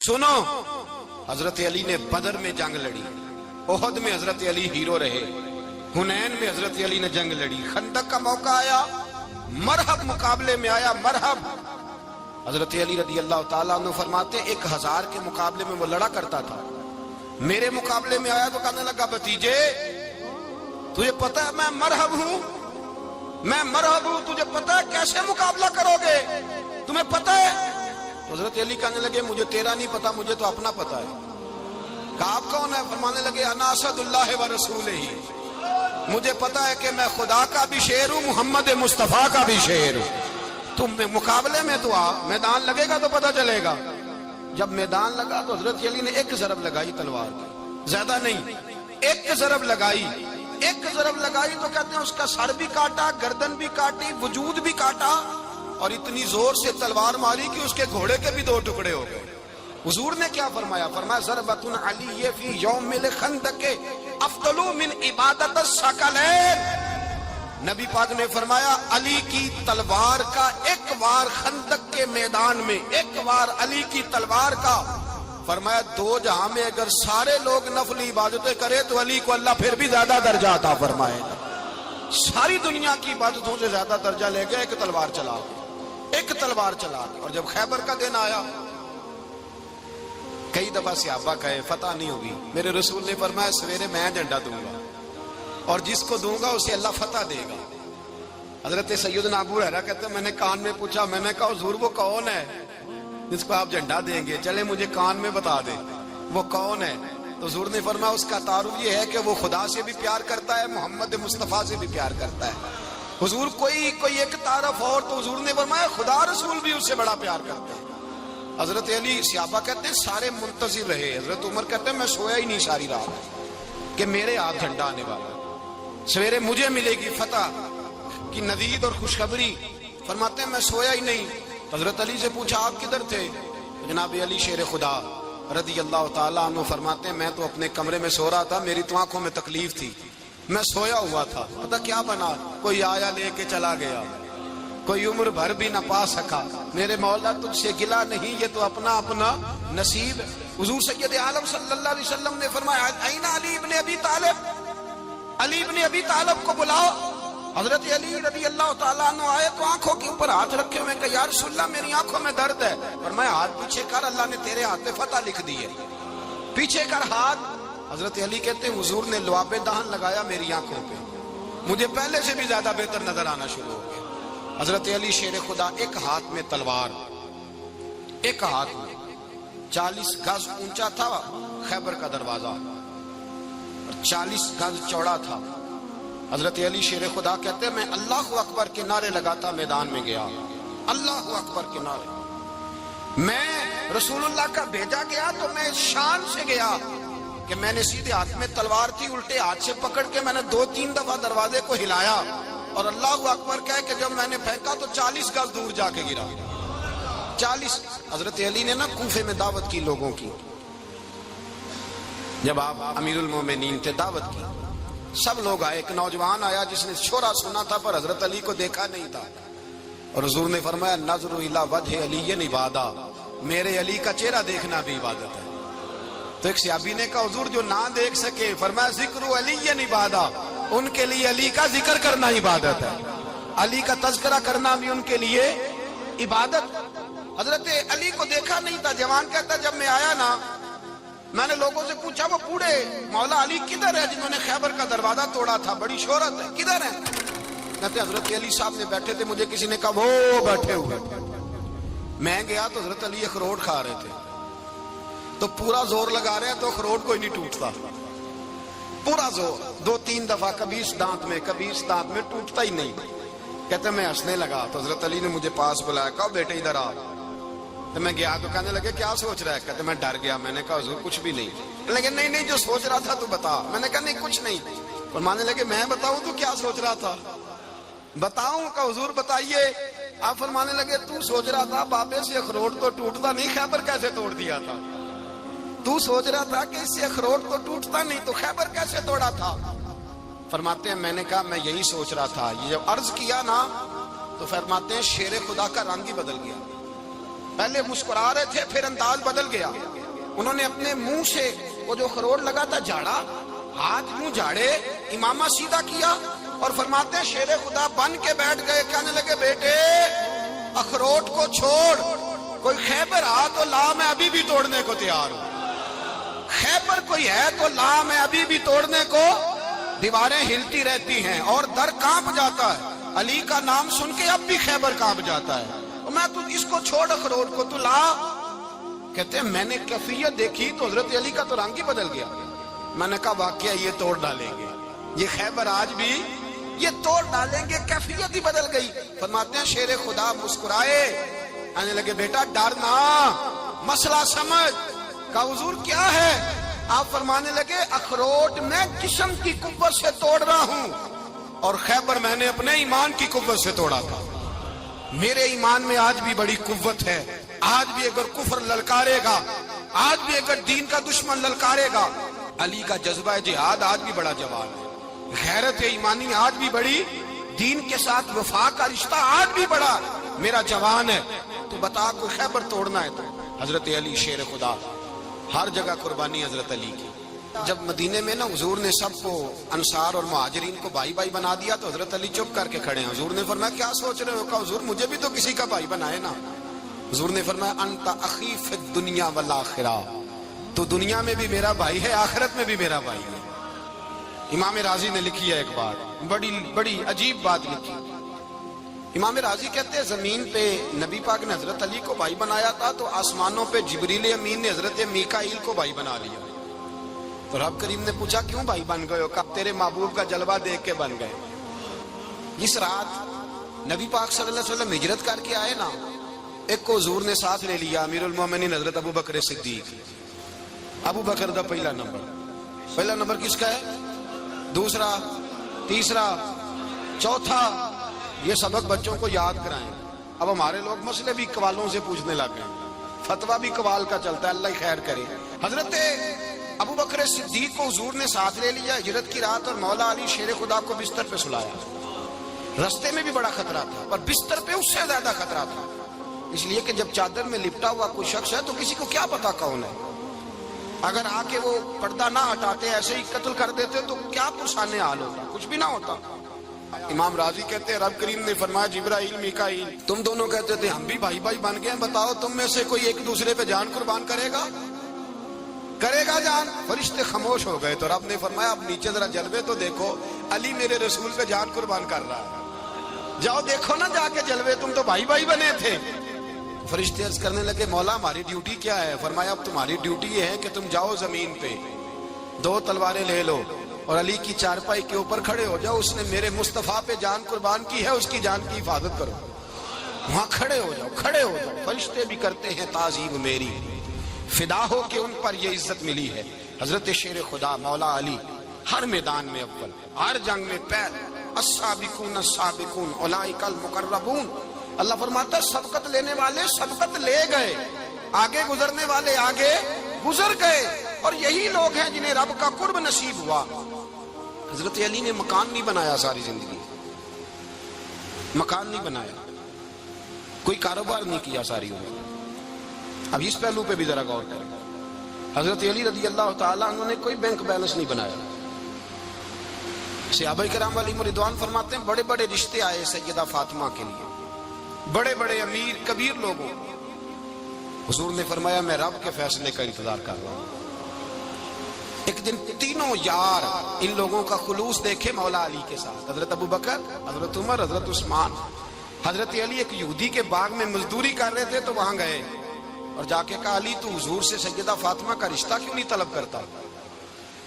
सुनो, हजरत अली ने बदर में जंग लड़ी, ओहद में हजरत अली हीरो रहे, हुनैन में हजरत अली ने जंग लड़ी, खंदक का मौका आया, मरहब मुकाबले में आया, मरहब। हजरत अली रदी अल्लाह ताला अन्हु फरमाते 1000 के मुकाबले में वो लड़ा करता था, मेरे मुकाबले में आया तो कहने लगा भतीजे तुझे पता है मैं मरहब हूं, मैं मरहब हूं, तुझे पता है कैसे मुकाबला करोगे, तुम्हें पता है? हजरत अली कहने लगे मुझे तेरा नहीं पता, मुझे तो अपना पता है। कहा आप कौन है? फरमाने लगे अना असदुल्लाह व रसूलिही, मुझे पता है कि मैं खुदा का भी शेर हूं, मोहम्मद मुस्तफा का भी शेर हूं। तुम मुकाबले में तो आ, मैदान लगेगा तो पता चलेगा। जब मैदान लगा तो हजरत अली ने एक ज़रब लगाई तलवार की, ज्यादा नहीं, एक ज़रब लगाई, एक ज़रब लगाई तो कहते हैं उसका सर भी काटा, गर्दन भी काटी, वजूद भी काटा, और इतनी जोर से तलवार मारी कि उसके घोड़े के भी 2 टुकड़े हो गए। हुजूर ने क्या फरमाया? फरमाया ज़रबतुन अली फी यौमिल खंदक अफदलु मिन इबादत सकलैन। नबी पाक ने फरमाया अली की तलवार का एक वार खंदक के मैदान में, एक वार अली की तलवार का, फरमाया 2 जहां में अगर सारे लोग नफली इबादतें करे तो अली को अल्लाह फिर भी ज्यादा दर्जा अता फरमाएगा। सारी दुनिया की इबादतों से ज्यादा दर्जा ले गया एक तलवार चला, एक तलवार चला। और जब खैबर का दिन आया, कई दफा सहाबा कहे फतह नहीं होगी, मेरे रसूल ने फरमाया सवेरे मैं झंडा दूंगा और जिसको दूंगा उसे अल्लाह फतह देगा। हजरत सैयदना अबू हुरैरा कहते हैं मैंने कान में पूछा, मैंने कहा हुजूर वो कौन है जिसको आप झंडा देंगे? चले मुझे कान में बता दे वो कौन है। तो हुजूर ने फरमाया उसका तारुफ ये है कि वो खुदा से भी प्यार करता है, मोहम्मद मुस्तफा से भी प्यार करता है। हुजूर कोई एक तारफ और, तो हुजूर ने फरमाया खुदा रसूल भी उससे बड़ा प्यार करता है। हजरत अली सहाबा कहते हैं सारे मुंतजिर रहे। हजरत उमर कहते हैं मैं सोया ही नहीं सारी रात कि मेरे हाथ झंडा आने वाला, सवेरे मुझे मिलेगी फतह की नदीद और खुशखबरी। फरमाते हैं मैं सोया ही नहीं। हजरत अली से पूछा आप किधर थे? जनाब अली शेर खुदा रदी अल्लाह ताला अन्हु फरमाते हैं मैं तो अपने कमरे में सो रहा था, मेरी तो आंखों में तकलीफ थी, मैं सोया हुआ था, पता क्या बना, कोई आया लेके चला गया, कोई उम्र भर भी न पा सका। मेरे मौला तुझसे गिला नहीं, ये तो अपना अपना नसीब। हुजूर सैयद आलम सल्लल्लाहु अलैहि वसल्लम ने फरमाया ऐना अली इब्ने अबी तालिब, अली इब्ने अबी तालिब को बुलाओ। हजरत अली रदी अल्लाह ताला अन्हु आए तो आंखों के ऊपर हाथ रखे हुए, कहा या रसूलल्लाह मेरी आंखों में दर्द है। फरमाया हाथ पीछे कर, अल्लाह ने तेरे हाथ पे फतह लिख दी है, पीछे कर हाथ। हजरत अली कहते हैं हुजूर ने लुआबे दहन लगाया मेरी आंखों पे, मुझे पहले से भी ज्यादा बेहतर नजर आना शुरू हो गया। हजरत अली शेर खुदा, एक हाथ में तलवार, एक हाथ में 40 गज ऊंचा था खैबर का दरवाजा और 40 गज चौड़ा था। हजरत अली शेर खुदा कहते हैं मैं अल्लाह अकबर के नारे लगाता मैदान में गया, अल्लाह अकबर के नारे। मैं रसूलुल्लाह का भेजा गया तो मैं शान से गया कि मैंने सीधे हाथ में तलवार थी, उल्टे हाथ से पकड़ के मैंने 2-3 दफा दरवाजे को हिलाया और अल्लाह अकबर कह के जब मैंने फेंका तो 40 गज दूर जाके गिरा। 40। हजरत अली ने ना कूफे में दावत की लोगों की, जब आप अमीरुल मोमिनीन थे, दावत की, सब लोग आए। एक नौजवान आया जिसने शोरा सुना था पर हजरत अली को देखा नहीं था, और हुजूर ने फरमाया नज़रु इला वजह अली इबादत, मेरे अली का चेहरा देखना भी इबादत है। तो एक सहाबी ने कहा हुजूर जो ना देख सके, फरमाया जिक्र अली इबादत, उनके लिए अली का जिक्र करना इबादत है, अली का तज़किरा करना भी उनके लिए इबादत। हजरत अली को देखा नहीं था। जवान कहता जब मैं आया ना, मैंने लोगों से पूछा वो बूढ़े मौला अली किधर है जिन्होंने खैबर का दरवाजा तोड़ा था, बड़ी शोहरत है, किधर है? कहते हजरत अली साहब ने बैठे थे, मुझे किसी ने कहा वो बैठे हुए। मैं गया तो हजरत अली अखरोट खा रहे थे, तो पूरा जोर लगा रहे हैं तो अखरोट कोई नहीं टूटता, पूरा जोर 2-3 दफा, कभी इस दांत में कभी इस दांत में, टूटता ही नहीं। कहते मैं हंसने लगा तो हजरत अली ने मुझे पास बुलाया, कहा बेटे इधर आ। तो मैं गया तो कहने लगे क्या सोच रहा है? कहते मैं डर गया। मैंने कहा हुजूर कुछ भी नहीं। लेकिन नहीं जो सोच रहा था तू बता। मैंने कहा नहीं कुछ नहीं। और मानने लगे मैं बताऊं तू क्या सोच रहा था? बताऊं? का हुजूर बताइए। आप फरमाने लगे तू सोच रहा था बाबे से अखरोट तो टूटता नहीं, खैबर कैसे तोड़ दिया था? तू सोच रहा था कि इससे अखरोट तो टूटता नहीं, तो खैबर कैसे तोड़ा था? फरमाते हैं मैंने कहा मैं यही सोच रहा था। ये जब अर्ज किया ना तो फरमाते हैं शेर खुदा का रंग ही बदल गया, پہلے مسکرا رہے تھے، پھر انداز بدل گیا. انہوں نے اپنے منہ سے وہ جو اخروٹ لگا تھا جھاڑا، ہاتھ منہ جھاڑے، امامہ سیدھا کیا اور فرماتے ہیں شیر خدا بن کے بیٹھ گئے. کہنے لگے بیٹے اخروٹ کو چھوڑ، کوئی خیبر آ تو لا، میں ابھی بھی توڑنے کو تیار ہوں. خیبر کوئی ہے تو لا، میں ابھی بھی توڑنے کو. دیواریں ہلتی رہتی ہیں اور در کانپ جاتا ہے. علی کا نام سن کے اب بھی خیبر کانپ جاتا ہے. میں تو اس کو چھوڑ اخروٹ کو، تو لا. کہتے ہیں میں نے کیفیت دیکھی تو حضرت علی کا تو رنگ ہی بدل گیا. میں نے کہا واقعہ یہ توڑ ڈالیں گے، یہ خیبر آج بھی یہ توڑ ڈالیں گے. کیفیت ہی بدل گئی. فرماتے ہیں شیر خدا مسکرائے، آنے لگے بیٹا ڈرنا، مسئلہ سمجھ. کہا حضور کیا ہے؟ آپ فرمانے لگے اخروٹ میں جسم کی قوت سے توڑ رہا ہوں اور خیبر میں نے اپنے ایمان کی قوت سے توڑا تھا. میرے ایمان میں آج بھی بڑی قوت ہے. آج بھی اگر کفر للکارے گا، آج بھی اگر دین کا دشمن للکارے گا، علی کا جذبہ جہاد آج بھی بڑا جوان ہے. غیرت ایمانی آج بھی بڑی، دین کے ساتھ وفا کا رشتہ آج بھی بڑا میرا جوان ہے. تو بتا کوئی خیبر توڑنا ہے تو حضرت علی شیر خدا، ہر جگہ قربانی حضرت علی کی. جب مدینے میں نا حضور نے سب کو انصار اور مہاجرین کو بھائی بھائی بنا دیا تو حضرت علی چپ کر کے کھڑے ہیں. حضور نے فرمایا کیا سوچ رہے ہو؟ کہا حضور مجھے بھی تو کسی کا بھائی بنائے نا. حضور نے فرمایا انت اخی فی الدنیا والآخرہ، تو دنیا میں بھی میرا بھائی ہے، آخرت میں بھی میرا بھائی ہے. امام راضی نے لکھی ہے ایک بات، بڑی عجیب بات لکھی. امام راضی کہتے ہیں زمین پہ نبی پاک نے حضرت علی کو بھائی بنایا تھا تو آسمانوں پہ جبریل امین نے حضرت میکائیل کو بھائی بنا لیا. تو رب کریم نے پوچھا کیوں بھائی بن گئے ہو؟ کہا تیرے محبوب کا جلوہ دیکھ کے بن گئے. جس رات نبی پاک صلی اللہ علیہ وسلم ہجرت کر کے آئے نا، ایک کو حضور نے ساتھ لے لیا، امیر المومنین حضرت ابو بکر صدیق. ابو بکر دا پہلا نمبر کس کا ہے؟ دوسرا، تیسرا، چوتھا. یہ سبق بچوں کو یاد کرائیں. اب ہمارے لوگ مسئلے بھی قوالوں سے پوچھنے لگ گئے، فتویٰ بھی قوال کا چلتا ہے. اللہ خیر کرے. حضرت ابو بکر صدیق کو حضور نے ساتھ لے لیا ہجرت کی رات اور مولا علی شیر خدا کو بستر پہ سلایا. رستے میں بھی بڑا خطرہ تھا اور بستر پہ اس سے زیادہ خطرہ تھا، اس لیے کہ جب چادر میں لپٹا ہوا کوئی شخص ہے تو کسی کو کیا پتا کون ہے. اگر آ کے وہ پردہ نہ ہٹاتے ایسے ہی قتل کر دیتے تو کیا پرسانے حال ہوتا، کچھ بھی نہ ہوتا. امام راضی کہتے ہیں رب کریم نے فرمایا جبرائیل میکائیل تم دونوں کہتے تھے ہم بھی بھائی بھائی بن گئے، بتاؤ تم میں سے کوئی ایک دوسرے پہ جان قربان کرے گا جان؟ فرشتے خاموش ہو گئے. تو رب نے فرمایا اب نیچے ذرا جلوے تو دیکھو، علی میرے رسول پہ جان قربان کر رہا ہے. جاؤ دیکھو نا جا کے جلوے، تم تو بھائی بھائی بنے تھے. فرشتے عرض کرنے لگے مولا ہماری ڈیوٹی کیا ہے؟ فرمایا اب تمہاری ڈیوٹی یہ ہے کہ تم جاؤ زمین پہ 2 تلواریں لے لو اور علی کی چارپائی کے اوپر کھڑے ہو جاؤ. اس نے میرے مصطفیٰ پہ جان قربان کی ہے، اس کی جان کی حفاظت کرو. وہاں کھڑے ہو جاؤ. فرشتے بھی کرتے ہیں تعظیم میری، فدا ہو کہ ان پر یہ عزت ملی ہے. حضرت شیر خدا مولا علی ہر میدان میں اول، ہر جنگ میں پہل. السابقون السابقون اولئک المقربون. اللہ فرماتا ہے سبقت لینے والے سبقت لے گئے، آگے گزرنے والے آگے گزر گئے، اور یہی لوگ ہیں جنہیں رب کا قرب نصیب ہوا. حضرت علی نے مکان نہیں بنایا، ساری زندگی مکان نہیں بنایا، کوئی کاروبار نہیں کیا ساری عمر. اب اس پہلو پہ بھی ذرا غور کریں. حضرت علی رضی اللہ تعالیٰ عنہ نے کوئی بینک بیلنس نہیں بنایا. صحابہ کرام علیہم رضوان فرماتے ہیں بڑے بڑے رشتے آئے سیدہ فاطمہ کے لیے، بڑے بڑے امیر کبیر لوگوں. حضور نے فرمایا میں رب کے فیصلے کا انتظار کر رہا ہوں. ایک دن تینوں یار ان لوگوں کا خلوص دیکھے مولا علی کے ساتھ، حضرت ابو بکر، حضرت عمر، حضرت عثمان. حضرت علی ایک یہودی کے باغ میں مزدوری کر رہے تھے تو وہاں گئے اور جا کے کہا علی تو حضور سے سیدہ فاطمہ کا رشتہ کیوں نہیں طلب کرتا؟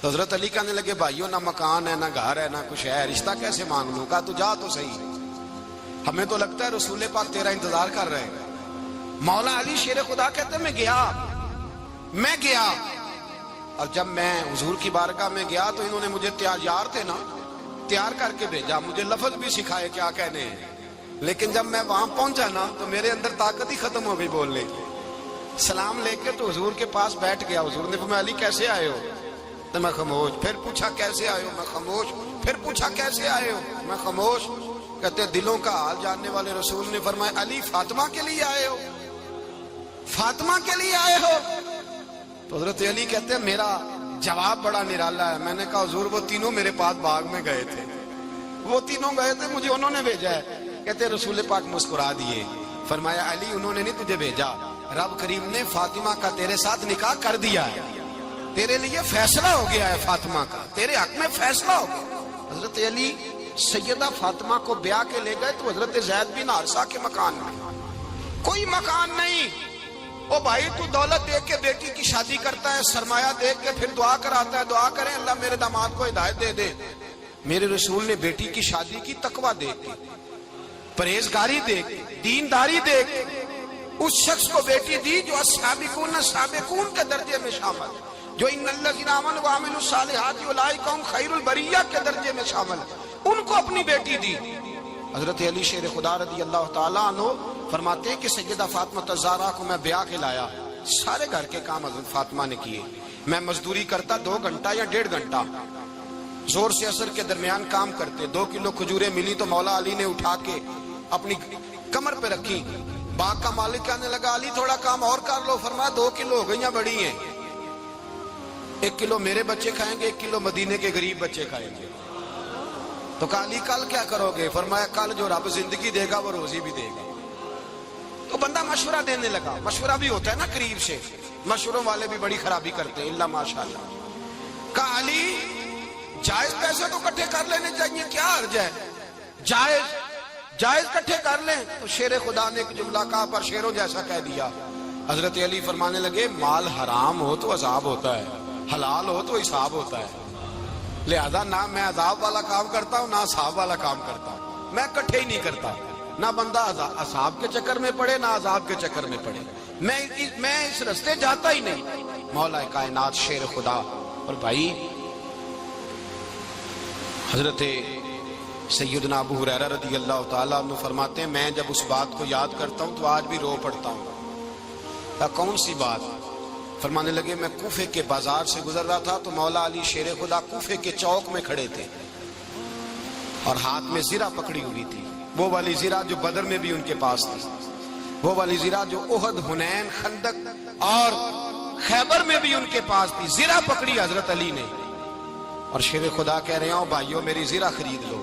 تو حضرت علی کہنے لگے بھائیو نہ مکان ہے، نہ گھر ہے، نہ کچھ ہے، رشتہ کیسے مانگ لوں؟ کہا تو جا تو صحیح، ہمیں تو لگتا ہے رسول پاک تیرا انتظار کر رہے ہیں. مولا علی شیر خدا کہتے میں گیا اور جب میں حضور کی بارگاہ میں گیا تو انہوں نے مجھے یار تھے نا تیار کر کے بھیجا، مجھے لفظ بھی سکھائے کیا کہنے ہیں. لیکن جب میں وہاں پہنچا نا تو میرے اندر طاقت ہی ختم ہو گئی بولنے کی. سلام لے کے تو حضور کے پاس بیٹھ گیا. حضور نے فرمایا علی کیسے آئے ہو؟ تو میں خاموش. پھر پوچھا کیسے آئے ہو؟ میں خاموش. پھر پوچھا کیسے آئے ہو؟ میں خاموش. کہتے دلوں کا حال جاننے والے رسول نے فرمایا علی فاطمہ کے لیے آئے ہو؟ फातिमा के लिए आए हो? तो हजरत अली कहते हैं मेरा जवाब बड़ा निराला है। मैंने कहा हुजूर वो तीनों मेरे पास बाग में गए थे, वो तीनों गए थे, मुझे उन्होंने भेजा है। कहते रसूल पाक मुस्कुरा दिए, फरमाया अली उन्होंने नहीं तुझे भेजा, रब करीम ने फातिमा का तेरे साथ निकाह कर दिया है, तेरे लिए फैसला हो गया है फातिमा का, तेरे हक में फैसला हो गया। हजरत अली सैयदा फातिमा को ब्याह के ले गए तो हजरत ज़ैद बिन हारिसा के मकान में, कोई मकान नहीं। ओ भाई तू दौलत देख के बेटी की शादी करता है, सरमाया देख के फिर दुआ कराता है, दुआ करें अल्लाह मेरे दामाद को हिदायत दे दे। मेरे रसूल ने बेटी की शादी की तकवा देख के, परहेजगारी देख के, दीनदारी देख के उस शख्स को बेटी दी जो अस्साबिकून साबिकून के दर्जे में शामिल, जो इन्नल्लज़ीना आमनू व अमिलुस सालिहाति उलाइका हुम खैरुल बरिया के दर्जे में शामिल, उनको अपनी बेटी दी। हजरत अली शेर खुदा रज़ी अल्लाह तआला अन्हु फरमाते हैं कि सैयदा फातिमा ज़हरा को मैं ब्याह के लाया, सारे घर के काम हजरत फातिमा ने किए। मैं मजदूरी करता 2 घंटा या 1.5 घंटा, जोर से असर के दरमियान काम करते। 2 किलो खजूरें मिली तो मौला अली ने उठा के अपनी कमर पे रखी। बाग का मालिक कहने लगा अली थोड़ा काम और कर लो। फरमाया 2 किलो हो गई बड़ी हैं, 1 किलो मेरे बच्चे खाएंगे, 1 किलो मदीने के गरीब बच्चे खाएंगे। तो कहा अली कल क्या करोगे? फरमाया कल जो रब जिंदगी देगा वो रोजी भी देगा। तो बंदा मशवरा देने लगा, मशवरा भी होता है ना करीब से, मशवरों वाले भी बड़ी खराबी करते हैं इल्ला माशाअल्लाह। कहा अली जायज पैसे तो इकट्ठे कर लेने चाहिए, क्या हर्ज है, जायज इकट्ठे कर लें। तो शेर खुदा ने एक जुमला कहा पर शेरों जैसा कह दिया। हजरत अली फरमाने लगे माल हराम हो तो अजाब होता है, हलाल हो तो हिसाब होता है, लिहाजा ना मैं अजाब वाला काम करता हूँ ना हिसाब वाला काम करता हूँ, मैं इकट्ठे ही नहीं करता। ना बंदा असाब के चक्कर में पड़े ना अजाब के चक्कर में पड़े, मैं इस रास्ते जाता ही नहीं। मौला कायनात शेर खुदा। और भाई हजरत सैयदना अबू हुरैरा रज़ी अल्लाह तआला अन्हु फरमाते हैं मैं जब उस बात को याद करता हूँ तो आज भी रो पड़ता हूँ। कौन सी बात? फरमाने लगे मैं कूफे के बाजार से गुजर रहा था तो मौला अली शेर खुदा कूफे के चौक में खड़े थे और हाथ में ज़िरा पकड़ी हुई थी, वो वाली ज़िरा जो बदर में भी उनके पास थी, वो वाली ज़िरा जो उहद, हुनैन, खंदक और खैबर में भी उनके पास थी। ज़िरा पकड़ी हजरत अली ने और शेर खुदा कह रहे हो भाइयों मेरी ज़िरा खरीद लो,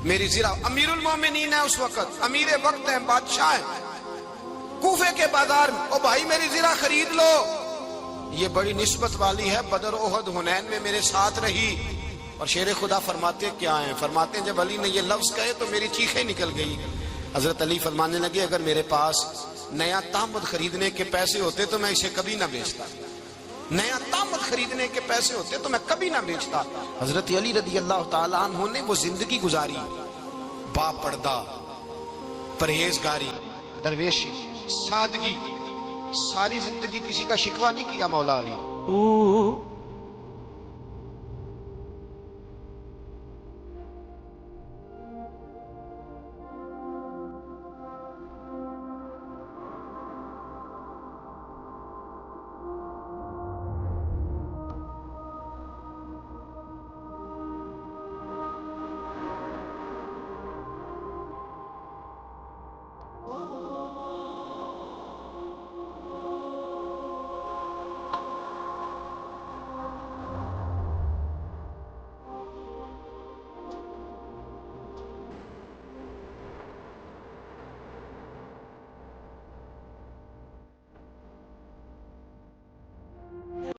मेरी ज़िरा। अमीरुल मोमिनीन है उस वक्त, अमीर वक्त है, बादशाह है, कूफे के बाजार में, ओ भाई मेरी ज़िरा खरीद लो। ये बड़ी निस्बत वाली है, बदर, उहद, हुनैन में मेरे साथ रही। और शेर खुदा फरमाते क्या हैं? फरमाते हैं जब अली ने ये लफ्ज कहे तो मेरी चीखें निकल गई। हजरत अली फरमाने लगे अगर मेरे पास नया तामद खरीदने के पैसे होते तो मैं इसे कभी ना बेचता, नया तामद खरीदने के पैसे होते तो मैं कभी ना बेचता। हजरत अली रज़ी अल्लाह तआला अन्हु ने वो जिंदगी गुजारी, बापर्दा, परहेजगारी, दरवेशी, सादगी, सारी जिंदगी किसी का शिकवा नहीं किया मौला अली।